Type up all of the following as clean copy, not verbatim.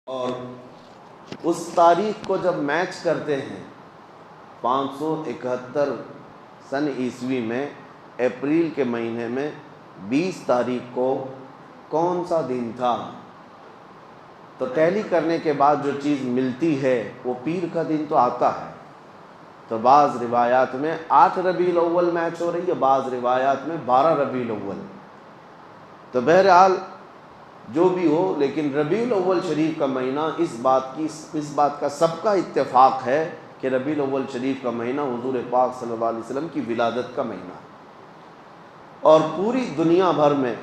اور اس تاریخ کو جب میچ کرتے ہیں 571 سن عیسوی میں اپریل کے مہینے میں 20 تاریخ کو کون سا دن تھا، تو ٹیلی کرنے کے بعد جو چیز ملتی ہے وہ پیر کا دن تو آتا ہے۔ تو بعض روایات میں 8 ربیع الاول میچ ہو رہی ہے، بعض روایات میں 12 ربیع الاول۔ تو بہرحال جو بھی ہو، لیکن ربیع الاول شریف کا مہینہ اس بات کا سب کا اتفاق ہے کہ ربیع الاول شریف کا مہینہ حضور پاک صلی اللہ علیہ وسلم کی ولادت کا مہینہ ہے۔ اور پوری دنیا بھر میں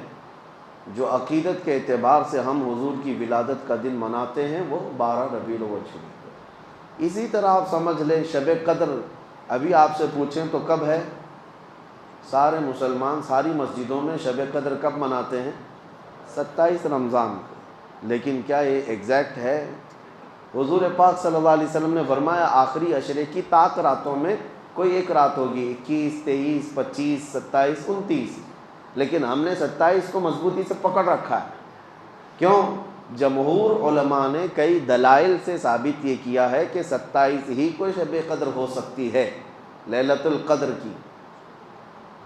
جو عقیدت کے اعتبار سے ہم حضور کی ولادت کا دن مناتے ہیں وہ 12 ربیع الاول شریف ہے۔ اسی طرح آپ سمجھ لیں شب قدر ابھی آپ سے پوچھیں تو کب ہے؟ سارے مسلمان ساری مسجدوں میں شب قدر کب مناتے ہیں؟ 27 رمضان کو۔ لیکن کیا یہ ایگزیکٹ ہے؟ حضور پاک صلی اللہ علیہ وسلم نے فرمایا آخری عشرے کی طاق راتوں میں کوئی ایک رات ہوگی، 21، 23، 25، 27، 29، لیکن ہم نے 27 کو مضبوطی سے پکڑ رکھا ہے۔ کیوں؟ جمہور علماء نے کئی دلائل سے ثابت یہ کیا ہے کہ 27 ہی کو شب قدر ہو سکتی ہے، لیلۃ القدر کی،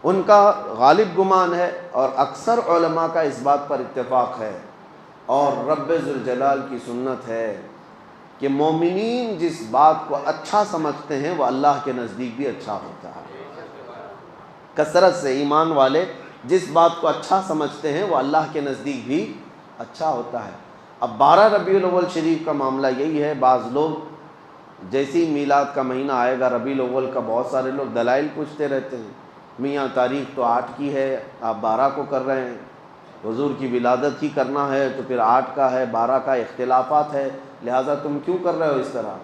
ان کا غالب گمان ہے، اور اکثر علماء کا اس بات پر اتفاق ہے۔ اور رب ذوالجلال کی سنت ہے کہ مومنین جس بات کو اچھا سمجھتے ہیں وہ اللہ کے نزدیک بھی اچھا ہوتا ہے۔ کثرت سے ایمان والے جس بات کو اچھا سمجھتے ہیں وہ اللہ کے نزدیک بھی اچھا ہوتا ہے۔ اب 12 ربیع الاول شریف کا معاملہ یہی ہے، بعض لوگ جیسی میلاد کا مہینہ آئے گا ربیع الاول کا، بہت سارے لوگ دلائل پوچھتے رہتے ہیں، میاں تاریخ تو 8 کی ہے، آپ 12 کو کر رہے ہیں، حضور کی ولادت ہی کرنا ہے تو پھر 8 کا ہے، 12 کا اختلافات ہے، لہٰذا تم کیوں کر رہے ہو اس طرح؟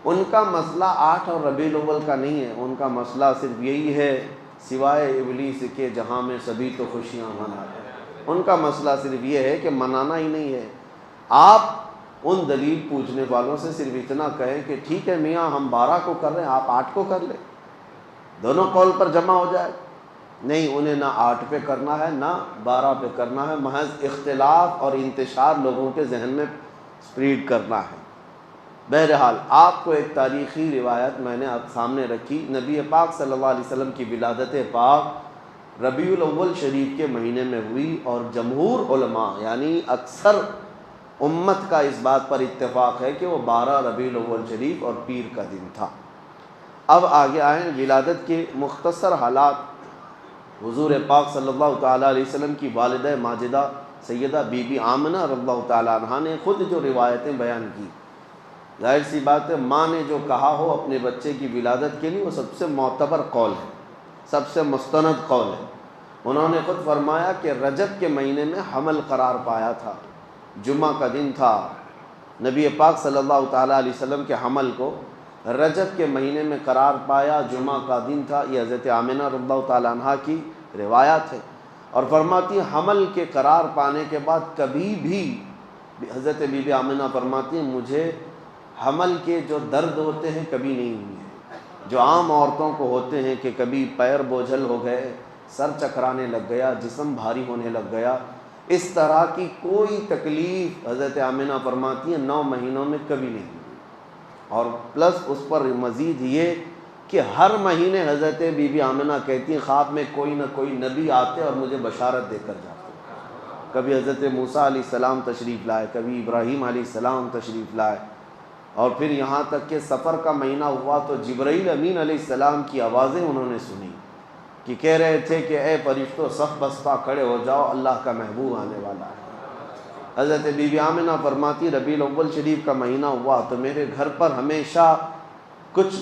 ان کا مسئلہ 8 اور ربیع الاول کا نہیں ہے، ان کا مسئلہ صرف یہی ہے سوائے ابلیس کے جہاں میں سبھی تو خوشیاں مناتے ہیں، ان کا مسئلہ صرف یہ ہے کہ منانا ہی نہیں ہے۔ آپ ان دلیل پوچھنے والوں سے صرف اتنا کہیں کہ ٹھیک ہے میاں ہم 12 کو کر رہے ہیں، آپ 8 کو کر لیں، دونوں قول پر جمع ہو جائے۔ نہیں، انہیں نہ 8 پہ کرنا ہے نہ 12 پہ کرنا ہے، محض اختلاف اور انتشار لوگوں کے ذہن میں سپریڈ کرنا ہے۔ بہرحال آپ کو ایک تاریخی روایت میں نے آپ سامنے رکھی، نبی پاک صلی اللہ علیہ وسلم کی ولادت پاک ربیع الاول شریف کے مہینے میں ہوئی، اور جمہور علماء یعنی اکثر امت کا اس بات پر اتفاق ہے کہ وہ 12 ربیع الاول شریف اور پیر کا دن تھا۔ اب آگے آئیں ولادت کے مختصر حالات۔ حضور پاک صلی اللہ تعالیٰ علیہ وسلم کی والدہ ماجدہ سیدہ بی بی آمنہ رضی اللہ تعالیٰ عنہا نے خود جو روایتیں بیان کی، ظاہر سی بات ہے ماں نے جو کہا ہو اپنے بچے کی ولادت کے لیے وہ سب سے معتبر قول ہے، سب سے مستند قول ہے۔ انہوں نے خود فرمایا کہ رجب کے مہینے میں حمل قرار پایا تھا، جمعہ کا دن تھا، نبی پاک صلی اللہ تعالیٰ علیہ وسلم کے حمل کو رجب کے مہینے میں قرار پایا، جمعہ کا دن تھا۔ یہ حضرت آمنہ رضی اللہ تعالیٰ عنہا کی روایات ہے، اور فرماتی ہیں حمل کے قرار پانے کے بعد کبھی بھی حضرت بی بی آمنہ فرماتی ہیں مجھے حمل کے جو درد ہوتے ہیں کبھی نہیں ہوئے، جو عام عورتوں کو ہوتے ہیں کہ کبھی پیر بوجھل ہو گئے، سر چکرانے لگ گیا، جسم بھاری ہونے لگ گیا، اس طرح کی کوئی تکلیف حضرت آمنہ فرماتی ہیں 9 مہینوں میں کبھی نہیں ہوئی۔ اور پلس اس پر مزید یہ کہ ہر مہینے حضرت بی بی آمنہ کہتی ہیں خواب میں کوئی نہ کوئی نبی آتے اور مجھے بشارت دے کر جاتے، کبھی حضرت موسیٰ علیہ السلام تشریف لائے، کبھی ابراہیم علیہ السلام تشریف لائے، اور پھر یہاں تک کہ سفر کا مہینہ ہوا تو جبرائیل امین علیہ السلام کی آوازیں انہوں نے سنی کہ کہہ رہے تھے کہ اے فرشتوں صف بستہ کھڑے ہو جاؤ، اللہ کا محبوب آنے والا ہے۔ حضرت بی بی آمنہ فرماتی ربیع الاول شریف کا مہینہ ہوا تو میرے گھر پر ہمیشہ کچھ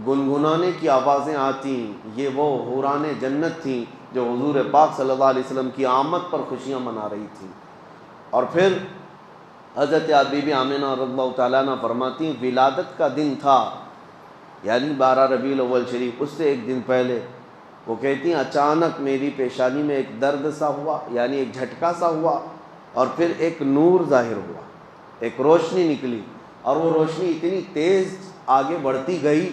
گنگنانے کی آوازیں آتی، یہ وہ حوران جنت تھیں جو حضور پاک صلی اللہ علیہ وسلم کی آمد پر خوشیاں منا رہی تھیں۔ اور پھر حضرت بی بی آمنہ رضی اللہ تعالیٰ عنہ فرماتی ہیں ولادت کا دن تھا، یعنی 12 ربیع الاول شریف، اس سے ایک دن پہلے وہ کہتی ہیں اچانک میری پیشانی میں ایک درد سا ہوا، یعنی ایک جھٹکا سا ہوا، اور پھر ایک نور ظاہر ہوا، ایک روشنی نکلی، اور وہ روشنی اتنی تیز آگے بڑھتی گئی۔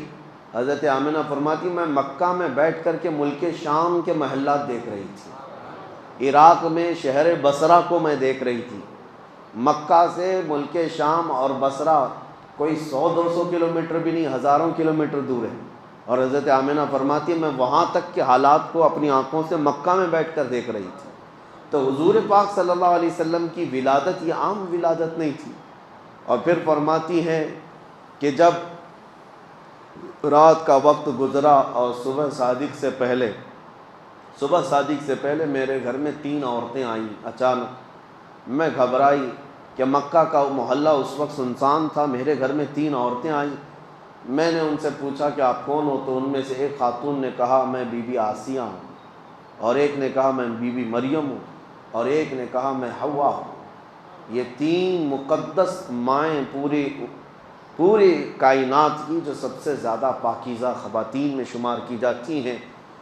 حضرت آمنہ فرماتی میں مکہ میں بیٹھ کر کے ملک شام کے محلات دیکھ رہی تھی، عراق میں شہر بصرہ کو میں دیکھ رہی تھی، مکہ سے ملک شام اور بصرہ کوئی 100-200 کلومیٹر بھی نہیں، ہزاروں کلومیٹر دور ہے، اور حضرت آمنہ فرماتی ہے میں وہاں تک کے حالات کو اپنی آنکھوں سے مکہ میں بیٹھ کر دیکھ رہی تھی۔ تو حضور پاک صلی اللہ علیہ وسلم کی ولادت یہ عام ولادت نہیں تھی۔ اور پھر فرماتی ہیں کہ جب رات کا وقت گزرا اور صبح صادق سے پہلے میرے گھر میں 3 عورتیں آئیں اچانک۔ میں گھبرائی کہ مکہ کا محلہ اس وقت سنسان تھا، میرے گھر میں 3 عورتیں آئیں۔ میں نے ان سے پوچھا کہ آپ کون ہو؟ تو ان میں سے ایک خاتون نے کہا میں بی بی آسیہ ہوں، اور ایک نے کہا میں بی بی مریم ہوں، اور ایک نے کہا میں حوا ہوں۔ یہ 3 مقدس مائیں پوری کائنات کی جو سب سے زیادہ پاکیزہ خواتین میں شمار کی جاتی ہیں،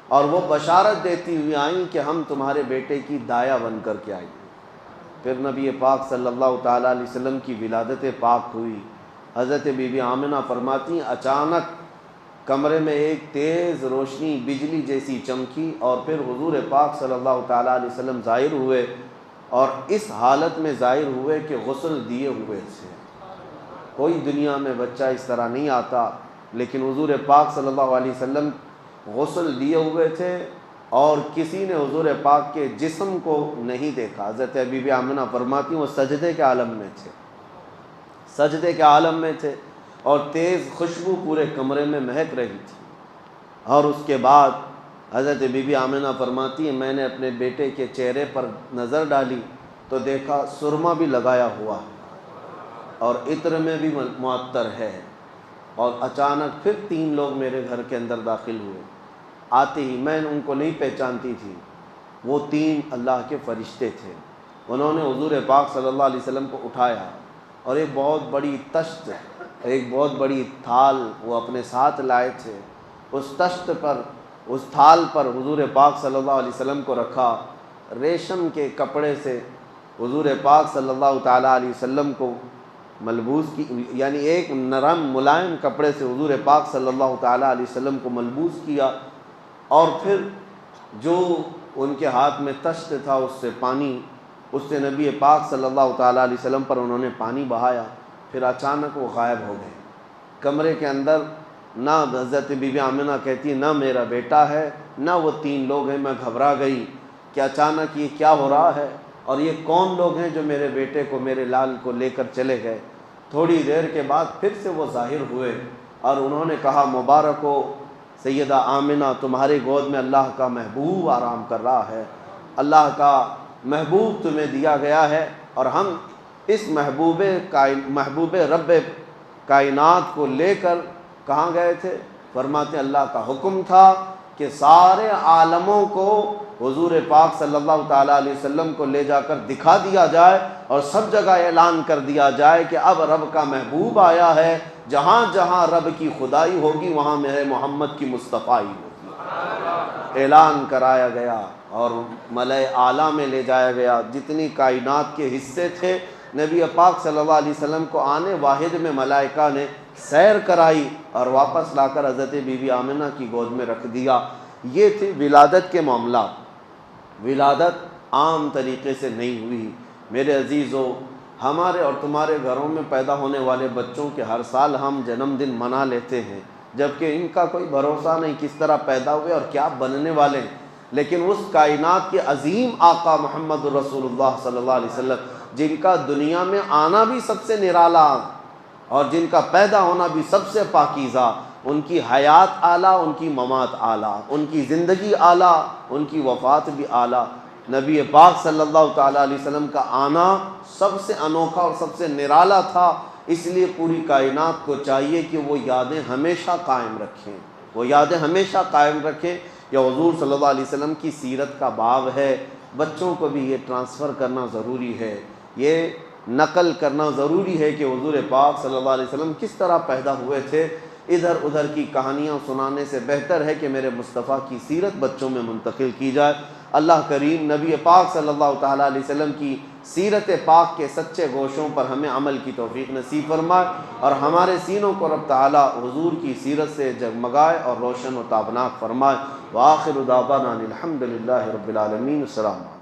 اور وہ بشارت دیتی ہوئی آئیں کہ ہم تمہارے بیٹے کی دایا بن کر کے آئیں۔ پھر نبی پاک صلی اللہ تعالیٰ علیہ وسلم کی ولادت پاک ہوئی۔ حضرت بی بی آمنہ فرماتی ہیں اچانک کمرے میں ایک تیز روشنی بجلی جیسی چمکی، اور پھر حضور پاک صلی اللہ تعالیٰ علیہ وسلم ظاہر ہوئے، اور اس حالت میں ظاہر ہوئے کہ غسل دیے ہوئے تھے۔ کوئی دنیا میں بچہ اس طرح نہیں آتا، لیکن حضور پاک صلی اللہ علیہ وسلم غسل دیے ہوئے تھے، اور کسی نے حضور پاک کے جسم کو نہیں دیکھا۔ حضرت بی بی آمنہ فرماتی ہیں وہ سجدے کے عالم میں تھے، اور تیز خوشبو پورے کمرے میں مہک رہی تھی۔ اور اس کے بعد حضرت بی بی آمنہ فرماتی ہیں میں نے اپنے بیٹے کے چہرے پر نظر ڈالی تو دیکھا سرما بھی لگایا ہوا ہے اور عطر میں بھی معطر ہے۔ اور اچانک پھر 3 لوگ میرے گھر کے اندر داخل ہوئے۔ آتے ہی میں ان کو نہیں پہچانتی تھی، وہ 3 اللہ کے فرشتے تھے۔ انہوں نے حضور پاک صلی اللہ علیہ وسلم کو اٹھایا، اور ایک بہت بڑی تشت، ایک بہت بڑی تھال وہ اپنے ساتھ لائے تھے۔ اس تشت پر، اس تھال پر حضور پاک صلی اللہ علیہ وسلم کو رکھا۔ ریشم کے کپڑے سے حضور پاک صلی اللہ تعالیٰ علیہ وسلم کو ملبوس کی، یعنی ایک نرم ملائم کپڑے سے حضور پاک صلی اللہ تعالیٰ علیہ وسلم کو ملبوس کیا، اور پھر جو ان کے ہاتھ میں تشت تھا اس سے نبی پاک صلی اللہ تعالیٰ علیہ وسلم پر انہوں نے پانی بہایا۔ پھر اچانک وہ غائب ہو گئے۔ کمرے کے اندر نہ حضرت بی بی آمنہ کہتی ہے نہ میرا بیٹا ہے نہ وہ 3 لوگ ہیں۔ میں گھبرا گئی کہ اچانک یہ کیا ہو رہا ہے، اور یہ کون لوگ ہیں جو میرے بیٹے کو، میرے لال کو لے کر چلے گئے۔ تھوڑی دیر کے بعد پھر سے وہ ظاہر ہوئے، اور انہوں نے کہا مبارک ہو سیدہ آمنہ، تمہارے گود میں اللہ کا محبوب آرام کر رہا ہے، اللہ کا محبوب تمہیں دیا گیا ہے۔ اور ہم اس محبوب رب کائنات کو لے کر کہاں گئے تھے؟ فرماتے اللہ کا حکم تھا کہ سارے عالموں کو حضور پاک صلی اللہ تعالیٰ علیہ وسلم کو لے جا کر دکھا دیا جائے، اور سب جگہ اعلان کر دیا جائے کہ اب رب کا محبوب آیا ہے، جہاں جہاں رب کی خدائی ہوگی وہاں میرے محمد کی مصطفائی ہوگی۔ اعلان کرایا گیا اور ملائے اعلیٰ میں لے جایا گیا۔ جتنی کائنات کے حصے تھے نبی پاک صلی اللہ علیہ وسلم کو آنے واحد میں ملائکہ نے سیر کرائی، اور واپس لا کر حضرت بی بی آمنہ کی گود میں رکھ دیا۔ یہ تھی ولادت کے معاملات۔ ولادت عام طریقے سے نہیں ہوئی۔ میرے عزیزو، ہمارے اور تمہارے گھروں میں پیدا ہونے والے بچوں کے ہر سال ہم جنم دن منا لیتے ہیں، جبکہ ان کا کوئی بھروسہ نہیں کس طرح پیدا ہوئے اور کیا بننے والے ہیں۔ لیکن اس کائنات کے عظیم آقا محمد رسول اللہ صلی اللہ علیہ وسلم، جن کا دنیا میں آنا بھی سب سے نرالا اور جن کا پیدا ہونا بھی سب سے پاکیزہ، ان کی حیات اعلیٰ، ان کی ممات اعلیٰ، ان کی زندگی اعلیٰ، ان کی وفات بھی اعلیٰ، نبی پاک صلی اللہ تعالیٰ علیہ وسلم کا آنا سب سے انوکھا اور سب سے نرالا تھا۔ اس لیے پوری کائنات کو چاہیے کہ وہ یادیں ہمیشہ قائم رکھیں، وہ یادیں ہمیشہ قائم رکھیں۔ یہ حضور صلی اللہ علیہ وسلم کی سیرت کا باب ہے۔ بچوں کو بھی یہ ٹرانسفر کرنا ضروری ہے، یہ نقل کرنا ضروری ہے کہ حضور پاک صلی اللہ علیہ وسلم کس طرح پیدا ہوئے تھے۔ ادھر ادھر کی کہانیاں سنانے سے بہتر ہے کہ میرے مصطفیٰ کی سیرت بچوں میں منتقل کی جائے۔ اللہ کریم نبی پاک صلی اللہ تعالیٰ علیہ وسلم کی سیرت پاک کے سچے گوشوں پر ہمیں عمل کی توفیق نصیب فرمائے، اور ہمارے سینوں کو رب تعالیٰ حضور کی سیرت سے جگمگائے اور روشن و تابناک فرمائے۔ وآخر دعوانا الحمد للہ رب العالمین۔ السلام۔